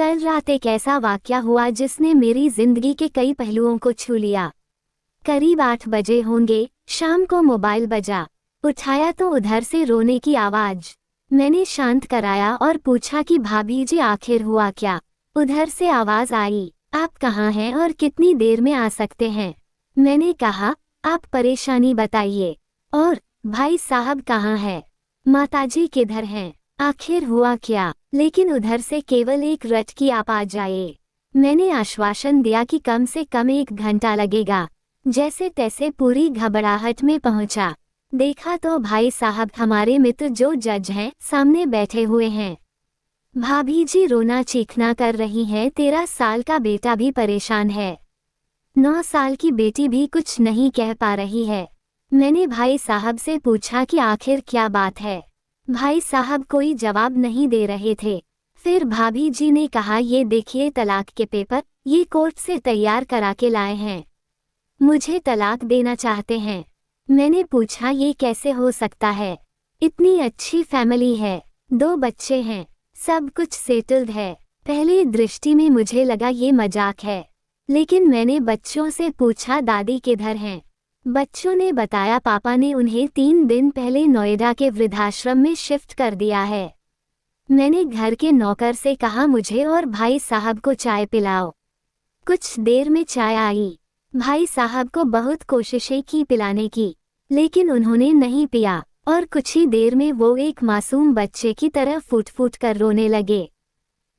कल रात एक ऐसा वाकया हुआ जिसने मेरी जिंदगी के कई पहलुओं को छू लिया। करीब 8 बजे होंगे, शाम को मोबाइल बजा। उठाया तो उधर से रोने की आवाज। मैंने शांत कराया और पूछा कि भाभी जी आखिर हुआ क्या। उधर से आवाज आई, आप कहाँ हैं और कितनी देर में आ सकते हैं। मैंने कहा, आप परेशानी बताइए। और भाई साहब कहाँ है, माताजी किधर हैं, आखिर हुआ क्या। लेकिन उधर से केवल एक रट की आवाज आए। मैंने आश्वासन दिया कि कम से कम 1 घंटा लगेगा। जैसे तैसे पूरी घबराहट में पहुंचा। देखा तो भाई साहब हमारे मित्र जो जज हैं सामने बैठे हुए हैं। भाभी जी रोना चीखना कर रही हैं। 13 साल का बेटा भी परेशान है। 9 साल की बेटी भी कुछ नहीं कह पा रही है। मैंने भाई साहब से पूछा कि आखिर क्या बात है। भाई साहब कोई जवाब नहीं दे रहे थे। फिर भाभी जी ने कहा, ये देखिए तलाक के पेपर, ये कोर्ट से तैयार करा के लाए हैं। मुझे तलाक देना चाहते हैं। मैंने पूछा, ये कैसे हो सकता है, इतनी अच्छी फैमिली है, 2 बच्चे हैं, सब कुछ सेटल्ड है। पहली दृष्टि में मुझे लगा ये मजाक है, लेकिन मैंने बच्चों से पूछा दादी किधर हैं। बच्चों ने बताया पापा ने उन्हें 3 दिन पहले नोएडा के वृद्धाश्रम में शिफ्ट कर दिया है। मैंने घर के नौकर से कहा, मुझे और भाई साहब को चाय पिलाओ। कुछ देर में चाय आई। भाई साहब को बहुत कोशिशें की पिलाने की, लेकिन उन्होंने नहीं पिया और कुछ ही देर में वो एक मासूम बच्चे की तरह फूट फूट कर रोने लगे।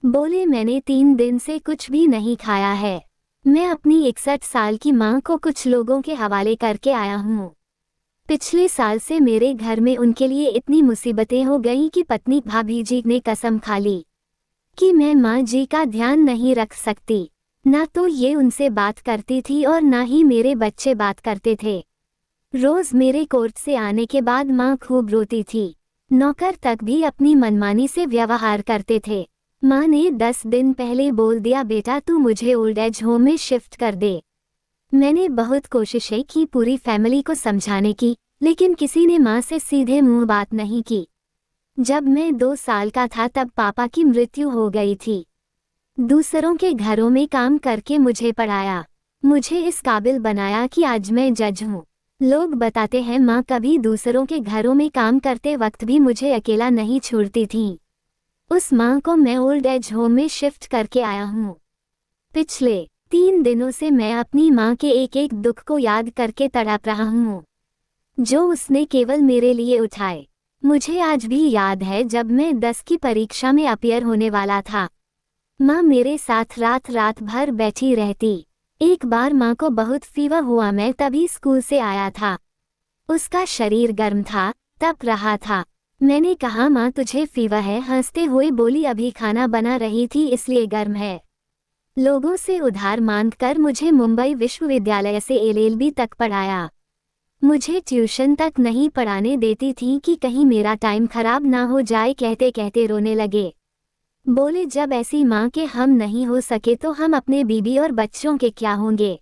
बोले, मैंने 3 दिन से कुछ भी नहीं खाया है। मैं अपनी 61 साल की माँ को कुछ लोगों के हवाले करके आया हूँ। पिछले साल से मेरे घर में उनके लिए इतनी मुसीबतें हो गईं कि पत्नी भाभी जी ने कसम खा ली कि मैं माँ जी का ध्यान नहीं रख सकती। ना तो ये उनसे बात करती थी और ना ही मेरे बच्चे बात करते थे। रोज मेरे कोर्ट से आने के बाद माँ खूब रोती थी। नौकर तक भी अपनी मनमानी से व्यवहार करते थे। माँ ने 10 दिन पहले बोल दिया, बेटा तू मुझे ओल्ड एज होम में शिफ्ट कर दे। मैंने बहुत कोशिशें की पूरी फैमिली को समझाने की, लेकिन किसी ने माँ से सीधे मुंह बात नहीं की। जब मैं 2 साल का था तब पापा की मृत्यु हो गई थी। दूसरों के घरों में काम करके मुझे पढ़ाया, मुझे इस काबिल बनाया कि आज मैं जज हूँ। लोग बताते हैं माँ कभी दूसरों के घरों में काम करते वक्त भी मुझे अकेला नहीं छोड़ती थी। उस माँ को मैं ओल्ड एज होम में शिफ्ट करके आया हूँ। पिछले 3 दिनों से मैं अपनी माँ के एक एक दुख को याद करके तड़प रहा हूँ, जो उसने केवल मेरे लिए उठाए। मुझे आज भी याद है जब मैं 10 की परीक्षा में अपीयर होने वाला था। माँ मेरे साथ रात रात भर बैठी रहती। एक बार माँ को बहुत फीवर हुआ, मैं तभी स्कूल से आया था। उसका शरीर गर्म था, तप रहा था। मैंने कहा, माँ तुझे फीवर है। हंसते हुए बोली, अभी खाना बना रही थी इसलिए गर्म है। लोगों से उधार मांगकर मुझे मुंबई विश्वविद्यालय से एलएलबी तक पढ़ाया। मुझे ट्यूशन तक नहीं पढ़ाने देती थी कि कहीं मेरा टाइम खराब ना हो जाए। कहते कहते रोने लगे। बोले, जब ऐसी माँ के हम नहीं हो सके तो हम अपने बीबी और बच्चों के क्या होंगे।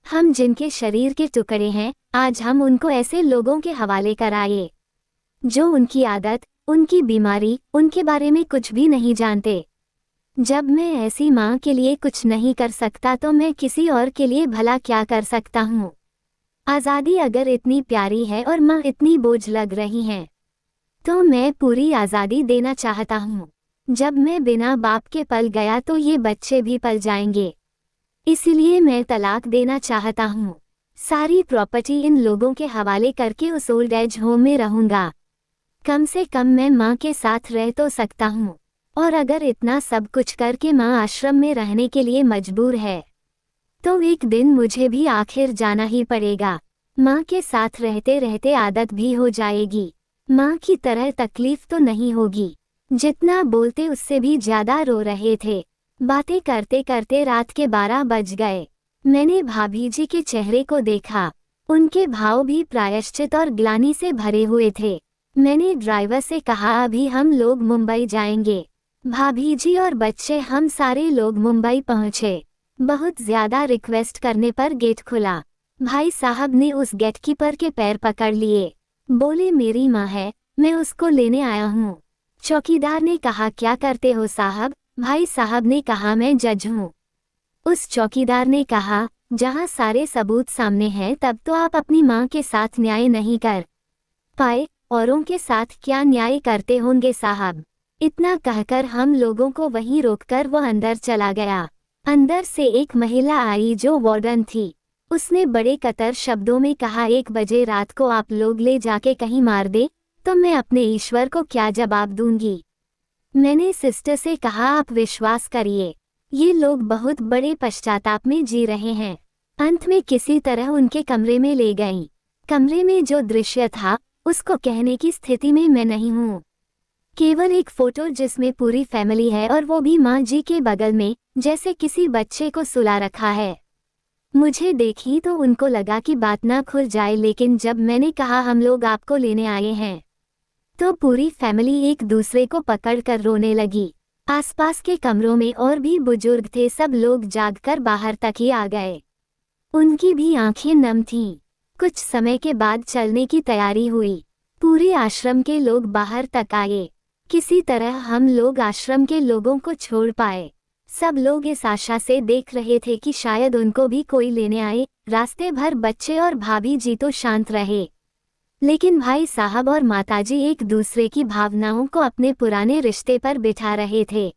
हम जिनके शरीर के टुकड़े हैं, आज हम उनको ऐसे लोगों के हवाले कराए जो उनकी आदत, उनकी बीमारी, उनके बारे में कुछ भी नहीं जानते। जब मैं ऐसी माँ के लिए कुछ नहीं कर सकता तो मैं किसी और के लिए भला क्या कर सकता हूँ। आज़ादी अगर इतनी प्यारी है और माँ इतनी बोझ लग रही हैं, तो मैं पूरी आज़ादी देना चाहता हूँ। जब मैं बिना बाप के पल गया तो ये बच्चे भी पल जाएंगे। इसलिए मैं तलाक देना चाहता हूँ। सारी प्रॉपर्टी इन लोगों के हवाले करके उस ओल्ड एज होम में रहूँगा। कम से कम मैं माँ के साथ रह तो सकता हूँ। और अगर इतना सब कुछ करके माँ आश्रम में रहने के लिए मजबूर है, तो एक दिन मुझे भी आखिर जाना ही पड़ेगा। माँ के साथ रहते रहते आदत भी हो जाएगी। माँ की तरह तकलीफ तो नहीं होगी। जितना बोलते उससे भी ज्यादा रो रहे थे। बातें करते करते रात के 12 बज गए। मैंने भाभी जी के चेहरे को देखा। उनके भाव भी प्रायश्चित और ग्लानि से भरे हुए थे। मैंने ड्राइवर से कहा, अभी हम लोग मुंबई जाएंगे। भाभी जी और बच्चे, हम सारे लोग मुंबई पहुंचे। बहुत ज्यादा रिक्वेस्ट करने पर गेट खुला। भाई साहब ने उस गेटकीपर के पैर पकड़ लिए। बोले, मेरी माँ है, मैं उसको लेने आया हूँ। चौकीदार ने कहा, क्या करते हो साहब, भाई साहब ने कहा, मैं जज हूँ। उस चौकीदार ने कहा, जहाँ सारे सबूत सामने हैं तब तो आप अपनी माँ के साथ न्याय नहीं कर पाए, औरों के साथ क्या न्याय करते होंगे साहब। इतना कहकर हम लोगों को वहीं रोककर वो अंदर चला गया। अंदर से एक महिला आई जो वार्डन थी। उसने बड़े कतर शब्दों में कहा, 1 बजे रात को आप लोग ले जाके कहीं मार दे तो मैं अपने ईश्वर को क्या जवाब दूंगी। मैंने सिस्टर से कहा, आप विश्वास करिए, ये लोग बहुत बड़े पश्चाताप में जी रहे हैं। अंत में किसी तरह उनके कमरे में ले गई। कमरे में जो दृश्य था उसको कहने की स्थिति में मैं नहीं हूँ। केवल एक फोटो जिसमें पूरी फैमिली है और वो भी माँ जी के बगल में, जैसे किसी बच्चे को सुला रखा है। मुझे देखी तो उनको लगा कि बात ना खुल जाए, लेकिन जब मैंने कहा हम लोग आपको लेने आए हैं तो पूरी फैमिली एक दूसरे को पकड़कर रोने लगी। आसपास के कमरों में और भी बुजुर्ग थे, सब लोग जागकर बाहर तक ही आ गए। उनकी भी आंखें नम थीं। कुछ समय के बाद चलने की तैयारी हुई। पूरे आश्रम के लोग बाहर तक आए। किसी तरह हम लोग आश्रम के लोगों को छोड़ पाए। सब लोग इस आशा से देख रहे थे कि शायद उनको भी कोई लेने आए। रास्ते भर बच्चे और भाभी जी तो शांत रहे, लेकिन भाई साहब और माताजी एक दूसरे की भावनाओं को अपने पुराने रिश्ते पर बिठा रहे थे।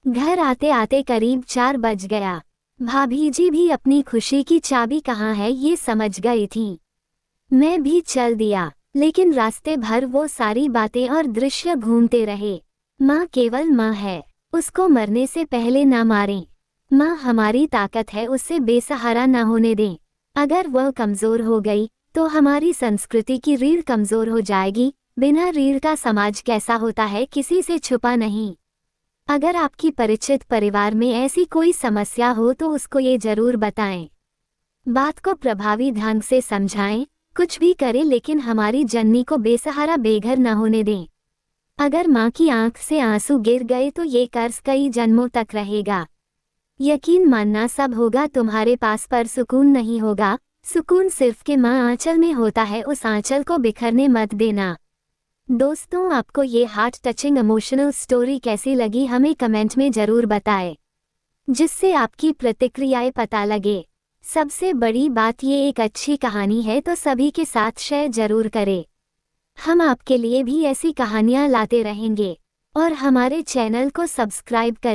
घर आते आते करीब 4 बज गया। भाभी जी भी अपनी खुशी की चाबी कहाँ है ये समझ गई थी। मैं भी चल दिया, लेकिन रास्ते भर वो सारी बातें और दृश्य घूमते रहे। माँ केवल माँ है, उसको मरने से पहले ना मारें। माँ हमारी ताकत है, उससे बेसहारा ना होने दें। अगर वह कमजोर हो गई तो हमारी संस्कृति की रीढ़ कमजोर हो जाएगी। बिना रीढ़ का समाज कैसा होता है किसी से छुपा नहीं। अगर आपकी परिचित परिवार में ऐसी कोई समस्या हो तो उसको ये जरूर बताएं। बात को प्रभावी ढंग से समझाएं। कुछ भी करें लेकिन हमारी जननी को बेसहारा बेघर न होने दें। अगर माँ की आंख से आंसू गिर गए तो ये कर्ज कई जन्मों तक रहेगा। यकीन मानना सब होगा तुम्हारे पास, पर सुकून नहीं होगा। सुकून सिर्फ के माँ आंचल में होता है, उस आंचल को बिखरने मत देना। दोस्तों, आपको ये हार्ट टचिंग इमोशनल स्टोरी कैसी लगी हमें कमेंट में जरूर बताएं, जिससे आपकी प्रतिक्रियाएं पता लगे। सबसे बड़ी बात, ये एक अच्छी कहानी है तो सभी के साथ शेयर जरूर करें। हम आपके लिए भी ऐसी कहानियां लाते रहेंगे और हमारे चैनल को सब्सक्राइब करें।